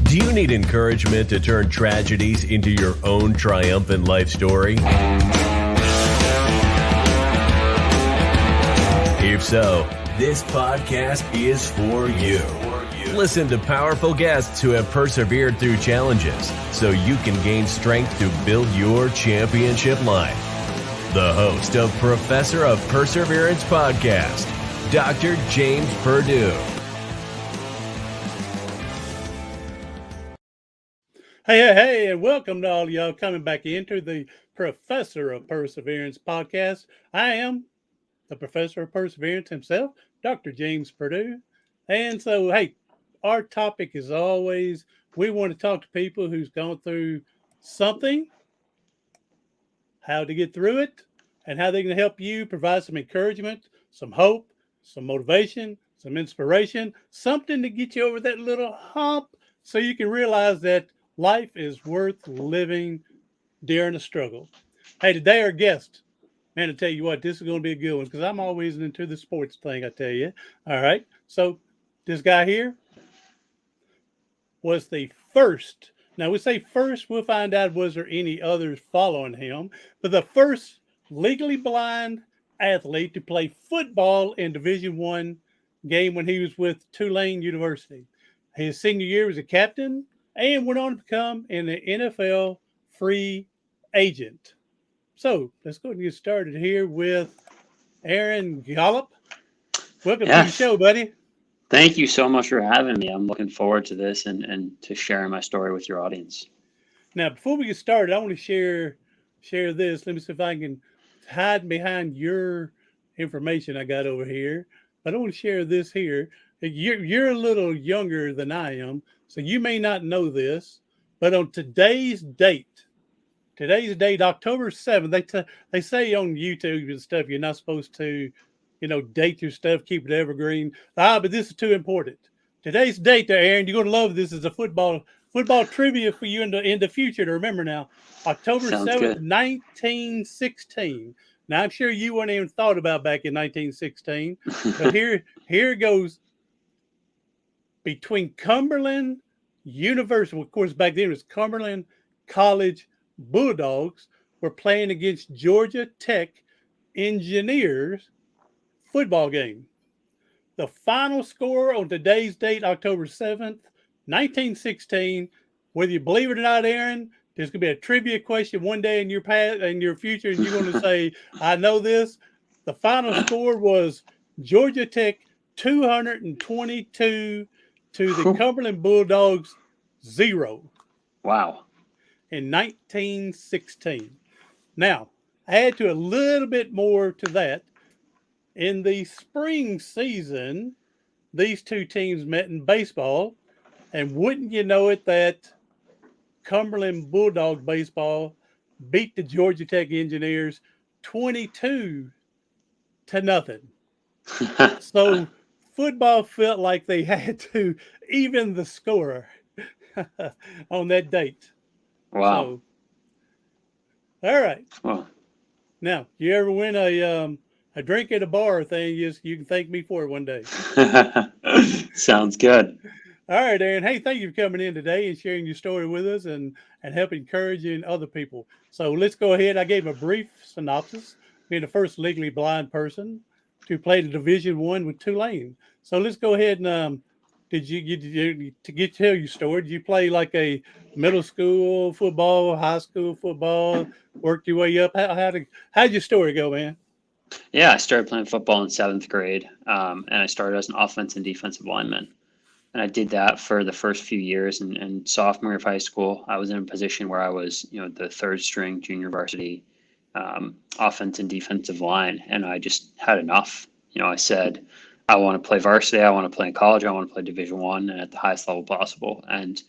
Do you need encouragement to turn tragedies into your own triumphant life story? If so, this podcast is for you. Listen to powerful guests who have persevered through challenges so you can gain strength to build your championship life. The host of Professor of Perseverance podcast, Dr. James Purdue. Hey, and welcome to all of y'all coming back into the Professor of Perseverance podcast. I am the Professor of Perseverance himself, Dr. James Purdue. And so, hey, our topic is always, we want to talk to people who's gone through something, how to get through it, and how they can help you provide some encouragement, some hope, some motivation, some inspiration, something to get you over that little hump so you can realize that life is worth living during a struggle. Hey, today our guest, man, I tell you what, this is going to be a good one because I'm always into the sports thing, I tell you. All right. So this guy here was the first. Now we say first, we'll find out was there any others following him, but the first legally blind athlete to play football in Division I game when he was with Tulane University. His senior year was a captain and went on to become an NFL free agent. So let's go and get started here with Aaron Golub. Welcome to the show, buddy. Thank you so much for having me. I'm looking forward to this and to sharing my story with your audience. Now, before we get started, I want to share this. Let me see if I can hide behind your information I got over here. But I want to share this here. You're a little younger than I am, so you may not know this, but on today's date, October 7th, they say on YouTube and stuff, you're not supposed to, date your stuff, keep it evergreen. But this is too important. Today's date there, Aaron, you're going to love this. Is a football trivia for you in the future to remember now. October 7th, 1916. Now, I'm sure you weren't even thought about back in 1916, but here it goes. Between Cumberland University, of course, back then it was Cumberland College Bulldogs were playing against Georgia Tech Engineers football game. The final score on today's date, October 7th, 1916, whether you believe it or not, Aaron, there's going to be a trivia question one day in your future, and you're going to say, I know this. The final score was Georgia Tech 222 to the Cumberland Bulldogs 0. Wow. In 1916. Now, add to a little bit more to that. In the spring season, these two teams met in baseball, and wouldn't you know it that Cumberland Bulldog baseball beat the Georgia Tech Engineers 22-0. So football felt like they had to even the score on that date. Wow. So, all right. Wow. Now, you ever win a drink at a bar thing, you can thank me for it one day. Sounds good. All right, Aaron. Hey, thank you for coming in today and sharing your story with us and help encouraging other people. So let's go ahead. I gave a brief synopsis, being the first legally blind person to play the Division I with Tulane. So let's go ahead and tell your story. Did you play like a middle school football, high school football, worked your way up? How'd your story go, man? Yeah, I started playing football in 7th grade, and I started as an offensive and defensive lineman. And I did that for the first few years. And sophomore year of high school, I was in a position where I was, the third string junior varsity offense and defensive line. And I just had enough. I said, I want to play varsity. I want to play in college. I want to play Division I and at the highest level possible. And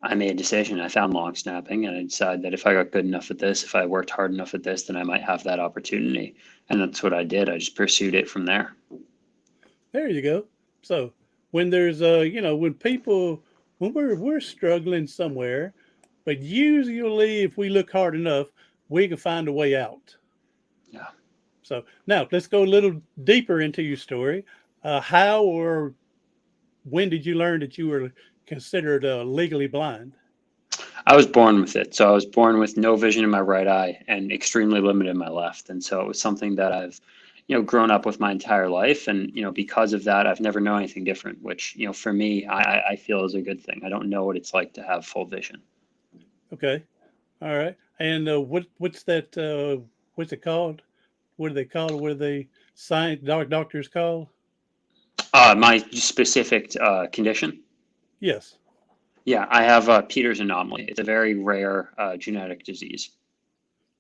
I made a decision. I found long snapping, and I decided that if I got good enough at this, if I worked hard enough at this, then I might have that opportunity. And that's what I did. I just pursued it from there. There you go. So when there's when we're struggling somewhere, but usually if we look hard enough, we can find a way out. Yeah. So now let's go a little deeper into your story. How or when did you learn that you were considered legally blind? I was born with it. So I was born with no vision in my right eye and extremely limited in my left. And so it was something that I've, grown up with my entire life. And, because of that, I've never known anything different, which, for me, I feel is a good thing. I don't know what it's like to have full vision. Okay. All right. And what's that? What's it called? What do they call it? What do they doctors call? My specific condition. Yes. Yeah, I have Peter's anomaly. It's a very rare genetic disease.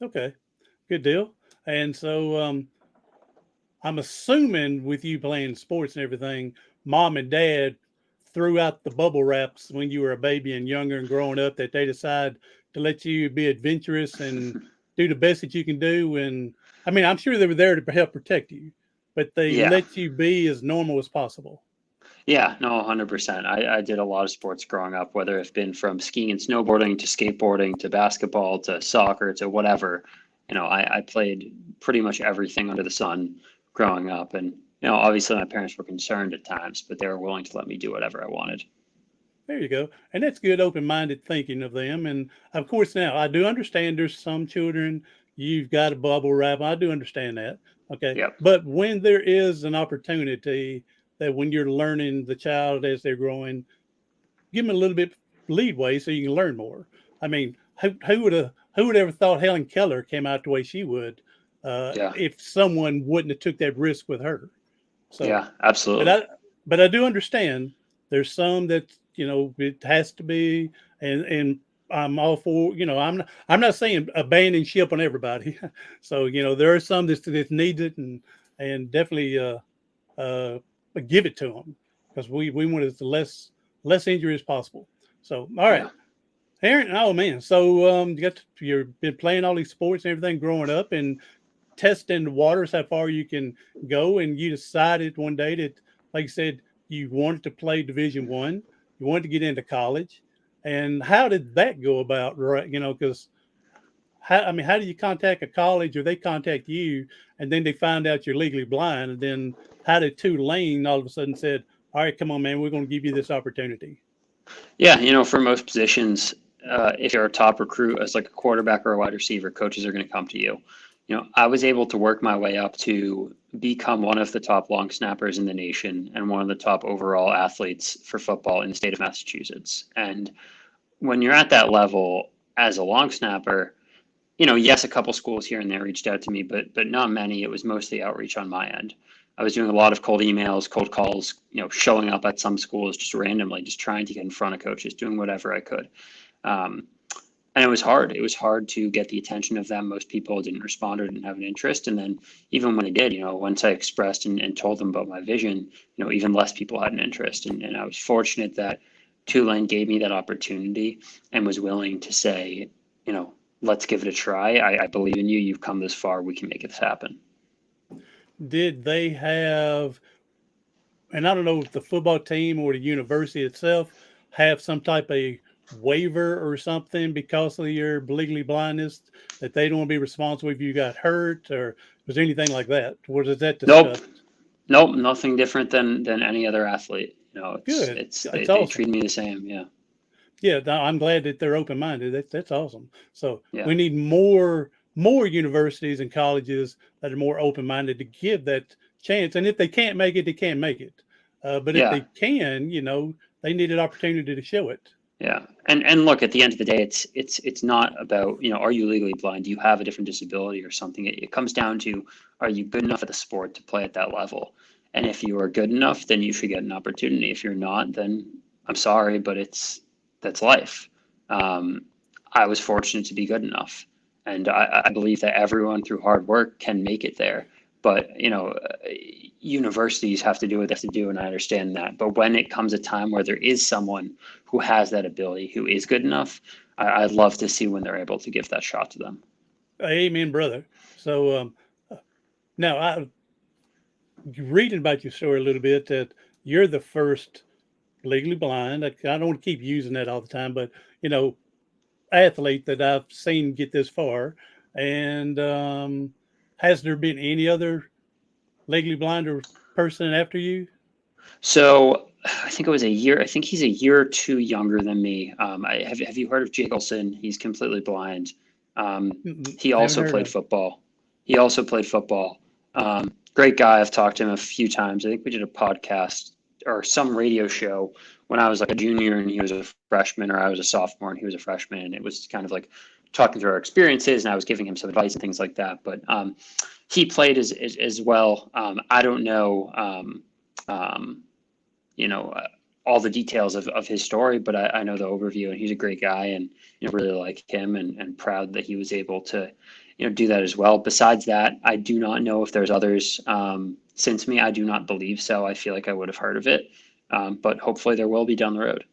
Okay. Good deal. And so I'm assuming with you playing sports and everything, mom and dad threw out the bubble wraps when you were a baby and younger and growing up, that they decide to let you be adventurous and do the best that you can do. And I mean, I'm sure they were there to help protect you, but they Yeah. let you be as normal as possible. Yeah, no, 100%. I did a lot of sports growing up, whether it's been from skiing and snowboarding to skateboarding to basketball to soccer to whatever. I played pretty much everything under the sun growing up. And, obviously my parents were concerned at times, but they were willing to let me do whatever I wanted. There you go. And that's good, open-minded thinking of them. And of course, now I do understand there's some children, you've got a bubble wrap. I do understand that. Okay. Yep. But when there is an opportunity that when you're learning the child as they're growing, give them a little bit leeway so you can learn more. I mean, who would ever thought Helen Keller came out the way she would Yeah. if someone wouldn't have took that risk with her? So, Yeah, absolutely. but I do understand there's some that, it has to be, and I'm all for, I'm not saying abandon ship on everybody. So, there are some that needs it and definitely give it to them because we want it less injury as possible. So, all right. Yeah. Aaron, oh man. So you've been playing all these sports and everything growing up and testing the waters how far you can go, and you decided one day that, like you said, you wanted to play Division I, you wanted to get into college. And how did that go about? Right, because how do you contact a college, or they contact you and then they find out you're legally blind, and then how did Tulane all of a sudden said, all right, come on, man, we're going to give you this opportunity? Yeah, for most positions, if you're a top recruit as like a quarterback or a wide receiver, coaches are going to come to you. I was able to work my way up to become one of the top long snappers in the nation and one of the top overall athletes for football in the state of Massachusetts. And when you're at that level as a long snapper, yes, a couple schools here and there reached out to me, but not many. It was mostly outreach on my end. I was doing a lot of cold emails, cold calls, showing up at some schools just randomly, just trying to get in front of coaches, doing whatever I could. And it was hard. It was hard to get the attention of them. Most people didn't respond or didn't have an interest. And then even when they did, once I expressed and told them about my vision, even less people had an interest. And I was fortunate that Tulane gave me that opportunity and was willing to say, let's give it a try. I believe in you. You've come this far. We can make this happen. Did they have, and I don't know if the football team or the university itself have some type of waiver or something because of your legally blindness that they don't want to be responsible if you got hurt, or was there anything like that? Or is that discussed? Nope, nothing different than any other athlete. Good. They Awesome. treat me the same. Yeah. Yeah, I'm glad that they're open-minded. That's awesome. So Yeah. we need more universities and colleges that are more open-minded to give that chance. And if they can't make it, they can't make it. But if Yeah. they can, they need an opportunity to show it. Yeah. And look, at the end of the day, it's not about, are you legally blind? Do you have a different disability or something? It comes down to, are you good enough at the sport to play at that level? And if you are good enough, then you should get an opportunity. If you're not, then I'm sorry, but that's life. I was fortunate to be good enough. And I believe that everyone through hard work can make it there. But, universities have to do what they have to do, and I understand that. But when it comes a time where there is someone who has that ability, who is good enough, I'd love to see when they're able to give that shot to them. Amen, brother. So now I reading about your story a little bit, that you're the first legally blind. I don't want to keep using that all the time, but athlete that I've seen get this far. And has there been any other legally blind or person after you? So I think it was a year. I think he's a year or two younger than me. Have you heard of Jake Olson? He's completely blind. He Haven't also heard played of. football. He also played football. Great guy. I've talked to him a few times. I think we did a podcast or some radio show when I was like a junior and he was a freshman, or I was a sophomore and he was a freshman. And it was kind of like talking through our experiences, and I was giving him some advice and things like that. But he played as well. I don't know. You know, all the details of his story, but I know the overview, and he's a great guy, and really like him, and proud that he was able to do that as well. Besides that, I do not know if there's others since me. I do not believe so. I feel like I would have heard of it, but hopefully there will be down the road.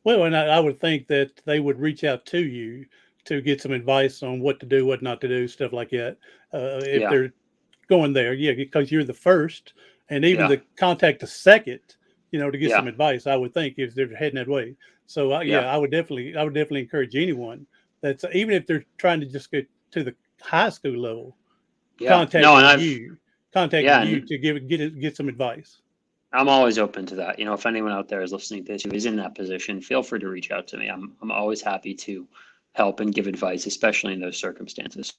Well, and I would think that they would reach out to you to get some advice on what to do, what not to do, stuff like that. If Yeah, they're going there, yeah, because you're the first, and even yeah, the contact the second, to get yeah, some advice. I would think if they're heading that way. So yeah, I would definitely encourage anyone that's even if they're trying to just get to the high school level, yeah. No, and contacting you, yeah, and to get some advice. I'm always open to that. If anyone out there is listening to this who is in that position, feel free to reach out to me. I'm always happy to help and give advice, especially in those circumstances.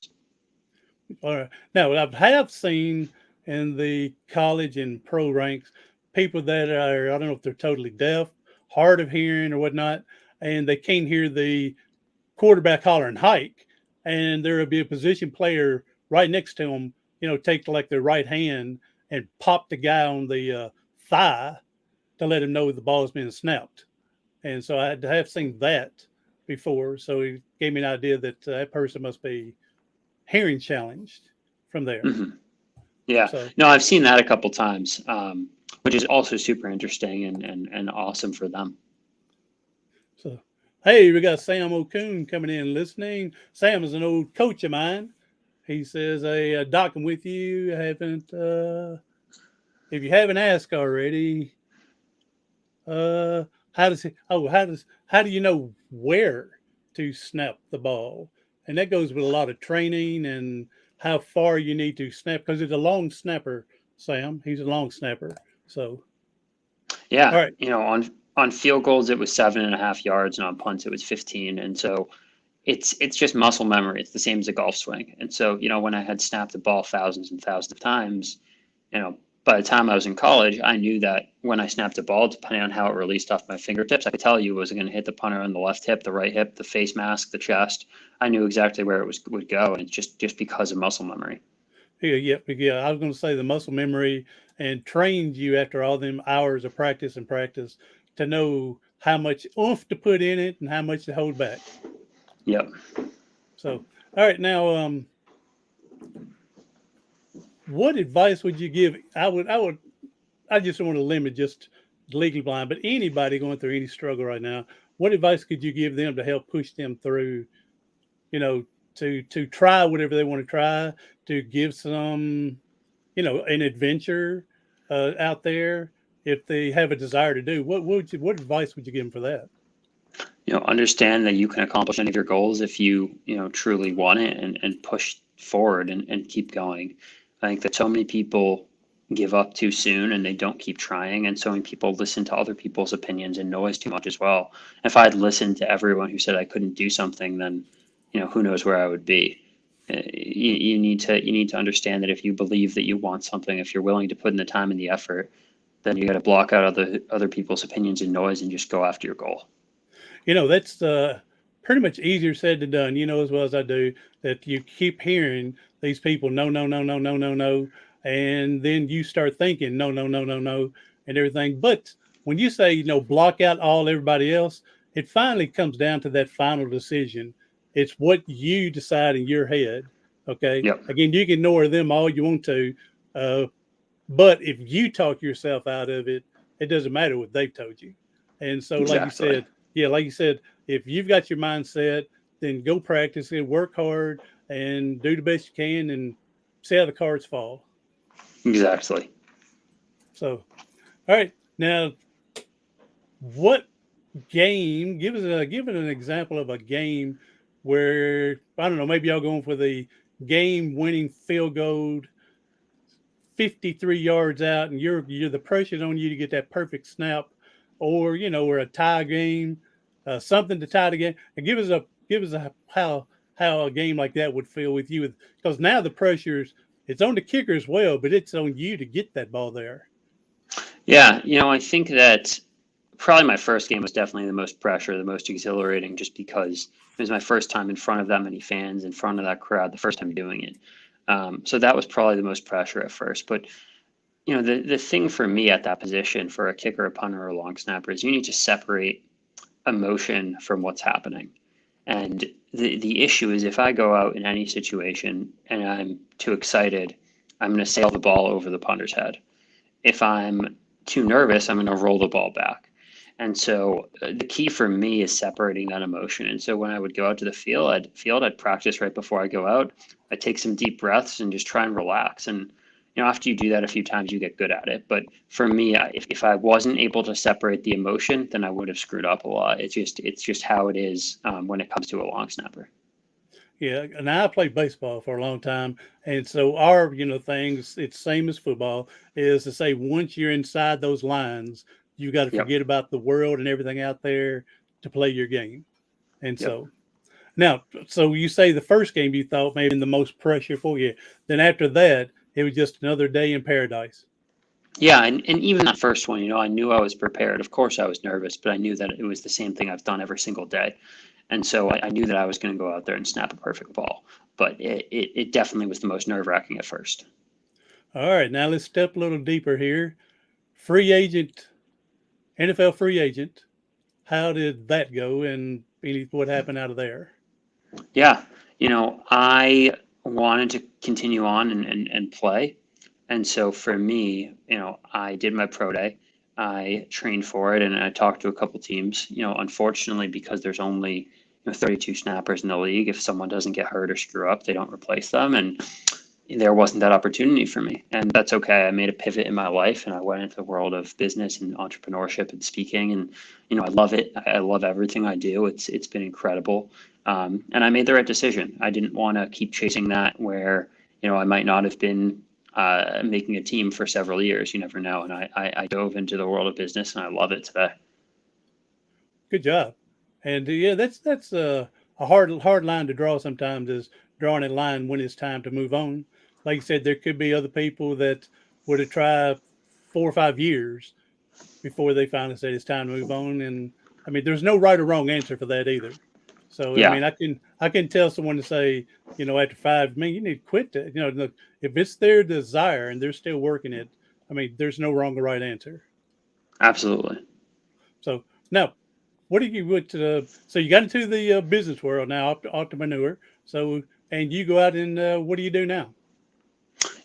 All right. Now, I have seen in the college and pro ranks people that are, I don't know if they're totally deaf, hard of hearing or whatnot, and they can't hear the quarterback holler and hike, and there will be a position player right next to them, take like their right hand and pop the guy on the thigh to let him know the ball's being snapped. And so I have seen that before. So it gave me an idea that that person must be hearing challenged from there. Hmm. Yeah, So, no, I've seen that a couple times, which is also super interesting and awesome for them. so hey, we got Sam O'Coon coming in listening. Sam is an old coach of mine. He says, "Hey, Doc, I'm with you. I haven't, if you haven't asked already, uh, how does he? Oh, how do you know where to snap the ball? And that goes with a lot of training and how far you need to snap because it's a long snapper. Sam, he's a long snapper. So, all Yeah, right, on field goals it was 7.5 yards, and on punts it was 15, and so it's just muscle memory. It's the same as a golf swing, and so when I had snapped the ball thousands and thousands of times, by the time I was in college, I knew that when I snapped the ball, depending on how it released off my fingertips, I could tell you was it going to hit the punter on the left hip, the right hip, the face mask, the chest. I knew exactly where would go, and it's just because of muscle memory. yeah. I was going to say the muscle memory and trained you after all them hours of practice to know how much oomph to put in it and how much to hold back. Yep. So, all right, now, what advice would you give? I just don't want to limit just legally blind, but anybody going through any struggle right now, what advice could you give them to help push them through, to try whatever they want to try, to give some, an adventure out there if they have a desire to do? What advice would you give them for that? Understand that you can accomplish any of your goals if you truly want it, and push forward and keep going. I think that so many people give up too soon and they don't keep trying, and so many people listen to other people's opinions and noise too much as well. If I had listened to everyone who said I couldn't do something, then who knows where I would be. You need to understand that if you believe that you want something, if you're willing to put in the time and the effort, then you got to block out other people's opinions and noise and just go after your goal. That's pretty much easier said than done, as well as I do, that you keep hearing these people, no, no, no, no, no, no, no. And then you start thinking, no, no, no, no, no, and everything. But when you say, block out everybody else, it finally comes down to that final decision. It's what you decide in your head. Okay. Yep. Again, you can ignore them all you want to. But if you talk yourself out of it, it doesn't matter what they've told you. And so, Exactly. like you said, if you've got your mindset, then go practice it, work hard, and do the best you can, and see how the cards fall. Exactly. So, all right, now, what game? Give it an example of a game where I don't know. Maybe y'all going for the game-winning 53 yards out, and you're the pressure's on you to get that perfect snap, or or a tie game, something to tie the game, and give us a how a game like that would feel with you, because now the pressure's it's on the kicker as well, but it's on you to get that ball there. Yeah, I think that probably my first game was definitely the most pressure, the most exhilarating, just because it was my first time in front of that many fans, in front of that crowd, the first time doing it. So that was probably the most pressure at first. But the thing for me at that position, for a kicker, a punter, or a long snapper, is you need to separate emotion from what's happening. And the issue is, if I go out in any situation and I'm too excited, I'm going to sail the ball over the punter's head. If I'm too nervous, I'm going to roll the ball back. And so the key for me is separating that emotion. And so when I would go out to the field, I'd practice right before I go out. I'd take some deep breaths and just try and relax. And after you do that a few times, you get good at it. But for me, if I wasn't able to separate the emotion, then I would have screwed up a lot. It's just how it is when it comes to a long snapper. Yeah, and I played baseball for a long time, and so our things, it's same as football, is to say once you're inside those lines, you got to forget about the world and everything out there to play your game. And so now, so you say the first game you thought maybe the most pressure for you. Then after that, it was just another day in paradise. Yeah, and even that first one, I knew I was prepared. Of course, I was nervous, but I knew that it was the same thing I've done every single day. And so I knew that I was going to go out there and snap a perfect ball. But it definitely was the most nerve-wracking at first. All right, now let's step a little deeper here. Free agent, NFL free agent. How did that go, and what happened out of there? Yeah, I wanted to continue on and play. And so for me, I did my pro day. I trained for it, and I talked to a couple teams. Unfortunately, because there's only 32 snappers in the league, if someone doesn't get hurt or screw up, they don't replace them. And there wasn't that opportunity for me. And that's okay. I made a pivot in my life, and I went into the world of business and entrepreneurship and speaking. And, I love it. I love everything I do. It's been incredible. And I made the right decision. I didn't want to keep chasing that where, I might not have been making a team for several years. You never know. And I dove into the world of business, and I love it today. Good job. And yeah, that's a hard line to draw sometimes, is drawing a line when it's time to move on. Like you said, there could be other people that would have tried 4 or 5 years before they finally said it's time to move on. And I mean, there's no right or wrong answer for that either. So Yeah. I mean, I can tell someone to say, after 5, man, you need to quit that. Look, if it's their desire and they're still working it, I mean, there's no wrong or right answer. Absolutely. So now, what did you went to? So you got into the business world now, entrepreneur. So, and you go out and what do you do now?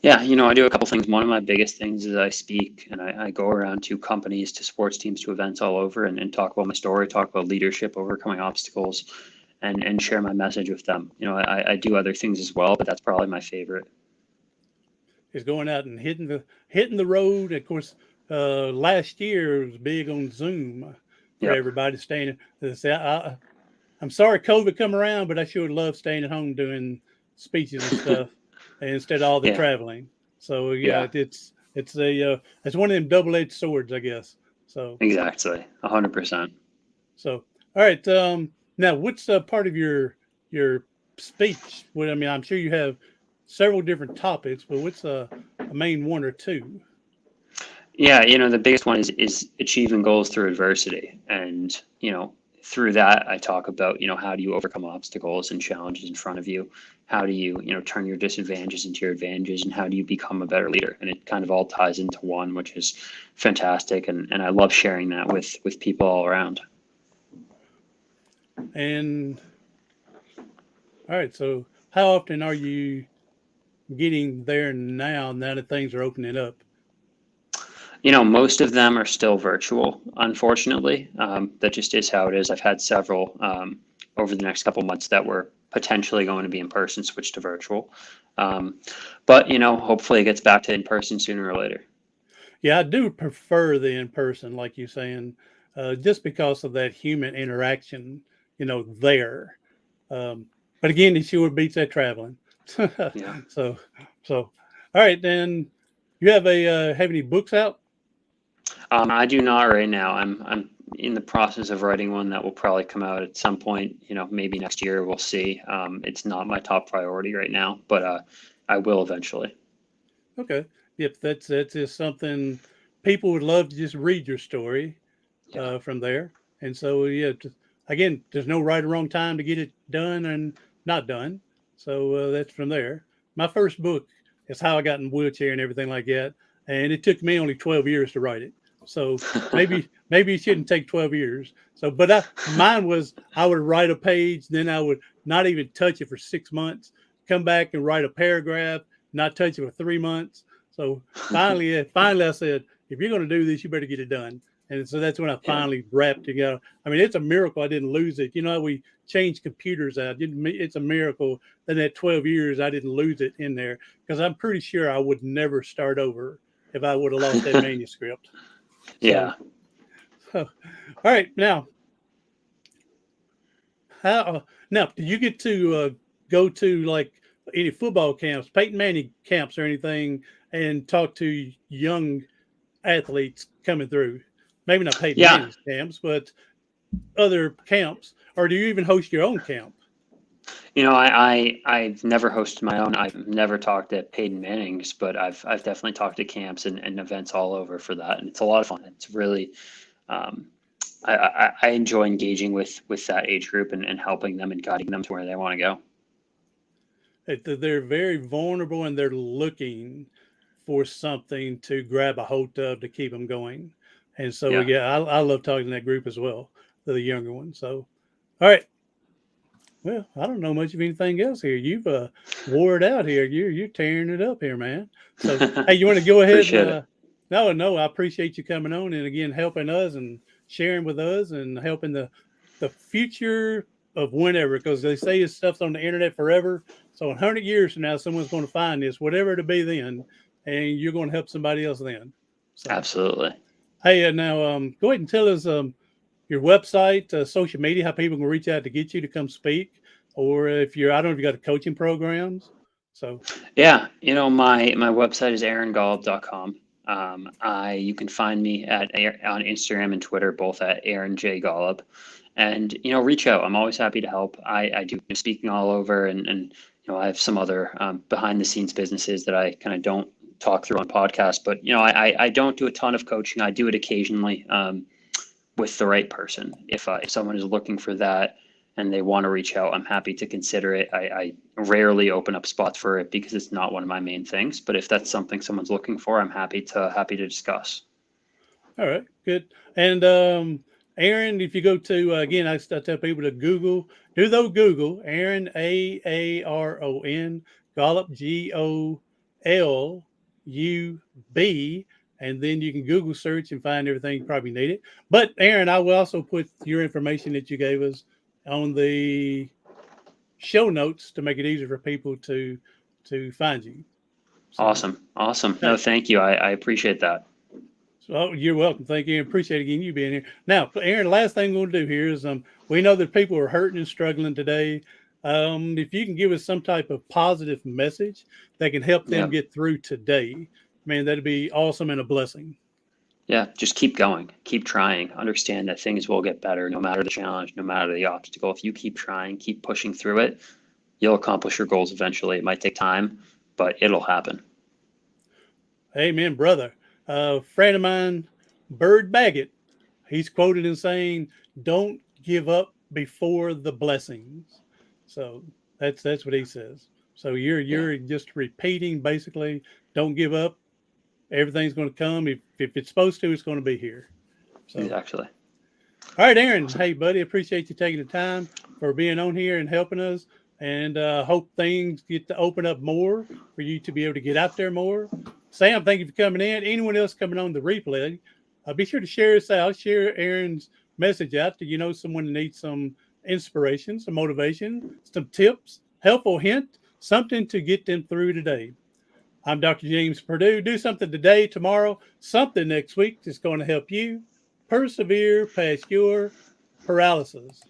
Yeah, I do a couple things. One of my biggest things is I speak, and I go around to companies, to sports teams, to events all over, and talk about my story, talk about leadership, overcoming obstacles, and share my message with them. I do other things as well, but that's probably my favorite. Is going out and hitting the road. Of course, last year it was big on Zoom for everybody staying. I'm sorry COVID come around, but I sure love staying at home doing speeches and stuff instead of all the traveling. So it's one of them double-edged swords, I guess. So exactly, 100%. So all right, now what's part of your speech? Well, I mean, I'm sure you have several different topics, but what's a main one or two? Yeah, the biggest one is achieving goals through adversity. And, through that, I talk about, how do you overcome obstacles and challenges in front of you? How do you, turn your disadvantages into your advantages, and how do you become a better leader? And it kind of all ties into one, which is fantastic. And I love sharing that with people all around. And all right, so how often are you getting there now that things are opening up? Most of them are still virtual, unfortunately. That just is how it is. I've had several over the next couple of months that were potentially going to be in person, switch to virtual. But, hopefully it gets back to in person sooner or later. Yeah, I do prefer the in person, like you're saying, just because of that human interaction, there. But again, it sure beats that traveling. Yeah. So, all right, then You have any books out? I do not right now. I'm in the process of writing one that will probably come out at some point, maybe next year. We'll see. It's not my top priority right now, but I will eventually. Okay. Yep, that's just something people would love to just read your story Yeah. from there. And so, yeah, again, there's no right or wrong time to get it done and not done. So that's from there. My first book is how I got in a wheelchair and everything like that, and it took me only 12 years to write it. So maybe it shouldn't take 12 years. So, but mine was I would write a page, then I would not even touch it for 6 months, come back and write a paragraph, not touch it for 3 months. So finally I said, if you're going to do this, you better get it done. And so that's when I Yeah. finally wrapped together. I mean, it's a miracle I didn't lose it. We changed computers out. It's a miracle that at 12 years I didn't lose it in there, because I'm pretty sure I would never start over if I would have lost that manuscript. Yeah. So, all right, now do you get to go to like any football camps, Peyton Manning camps, or anything, and talk to young athletes coming through? Maybe not Peyton Yeah. Manning's camps, but other camps, or do you even host your own camp? I've never hosted my own. I've never talked at Peyton Manning's, but I've definitely talked to camps and events all over for that, and it's a lot of fun. It's really, um, I enjoy engaging with that age group and helping them and guiding them to where they want to go. They're very vulnerable, and they're looking for something to grab a hold of to keep them going. And so, Yeah. I love talking to that group as well, the younger ones. So, all right. Well, I don't know much of anything else here. You've wore it out here. You're tearing it up here, man. So, hey, you want to go ahead Appreciate and it. no, I appreciate you coming on and again helping us and sharing with us and helping the future of whenever, because they say this stuff's on the internet forever. So 100 years from now, someone's going to find this, whatever it'll be then, and you're going to help somebody else then. So, Absolutely. hey, now go ahead and tell us your website, social media, how people can reach out to get you to come speak, or if I don't know if you got coaching programs. So, Yeah, my website is aarongolub.com. You can find me on Instagram and Twitter, both at Aaron J Golub, and reach out. I'm always happy to help. I do speaking all over, and I have some other behind the scenes businesses that I kind of don't talk through on podcasts, but I don't do a ton of coaching. I do it occasionally with the right person. If someone is looking for that and they want to reach out, I'm happy to consider it. I rarely open up spots for it because it's not one of my main things. But if that's something someone's looking for, I'm happy to discuss. all right, good. And Aaron, if you go to again, I tell people to Google, Google Aaron, Aaron Golub, Golub, and then you can Google search and find everything you probably need it. But Aaron, I will also put your information that you gave us on the show notes to make it easier for people to find you. So, Awesome. No, thank you. I appreciate that. so you're welcome. Thank you. Appreciate again you being here. Now, Aaron, the last thing we're going to do here is we know that people are hurting and struggling today. If you can give us some type of positive message that can help them get through today, man, that'd be awesome and a blessing. Yeah, just keep going, keep trying. Understand that things will get better no matter the challenge, no matter the obstacle. If you keep trying, keep pushing through it, you'll accomplish your goals eventually. It might take time, but it'll happen. Amen, brother. A friend of mine, Bird Baggett, he's quoted in saying, "Don't give up before the blessings." So that's what he says. So you're just repeating basically, don't give up. Everything's going to come. If it's supposed to, it's going to be here. So Exactly. all right, Aaron. Hey, buddy, appreciate you taking the time for being on here and helping us. And hope things get to open up more for you to be able to get out there more. Sam, thank you for coming in. Anyone else coming on the replay, be sure to share us out. Share Aaron's message out to someone that needs some inspiration, some motivation, some tips, helpful hint, something to get them through today. I'm Dr. James Purdue. Do something today, tomorrow, something next week that's going to help you persevere past your paralysis.